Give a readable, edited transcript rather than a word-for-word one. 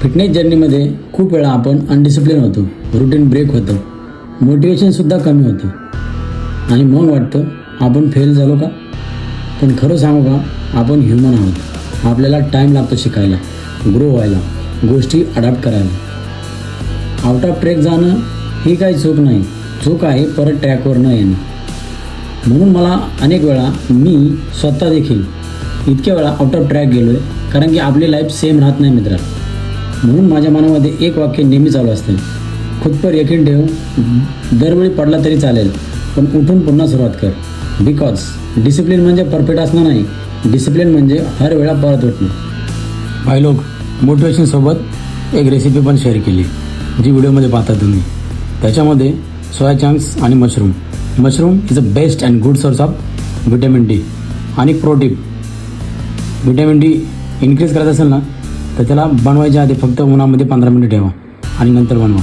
Fitness जर्नीमध्ये खूप वेळा आपण अनडिसिप्लिन होतो, रुटीन ब्रेक होतं, मोटिवेशनसुद्धा कमी होतं आणि मग वाटतं आपण फेल झालो का. पण खरं सांगू का, आपण ह्युमन आहोत. आपल्याला टाईम लागतो शिकायला, ग्रो व्हायला, गोष्टी अडॅप्ट करायला. आउट ऑफ ट्रॅक जाणं ही काही चूक नाही, चूक आहे परत ट्रॅकवर न येणं. म्हणून मला अनेक वेळा मी स्वतः देखील इतक्या वेळा आउट ऑफ ट्रॅक गेलो आहे, कारण की आपली लाईफ सेम राहत नाही मित्रा. म्हणून माझ्या मनामध्ये एक वाक्य नेहमी चालू असते, खुद पर यकीन ठेव, दरवेळी पडला तरी चालेल पण उठून पुन्हा सुरुवात कर. बिकॉज डिसिप्लिन म्हणजे परफेक्ट असणं नाही, डिसिप्लिन म्हणजे हर वेळा परत उठणं. भाई लोक, मोटिवेशनसोबत एक रेसिपी पण शेअर केली जी व्हिडिओमध्ये पाहता तुम्ही. त्याच्यामध्ये सोया चंक्स आणि mushroom is a best and good source of vitamin D. आणि pro tip, vitamin D increase करायचं असेल ना तर त्याला बनवायच्या आधी फक्त उन्हामध्ये 15 मिनिट ठेवा आणि नंतर बनवा.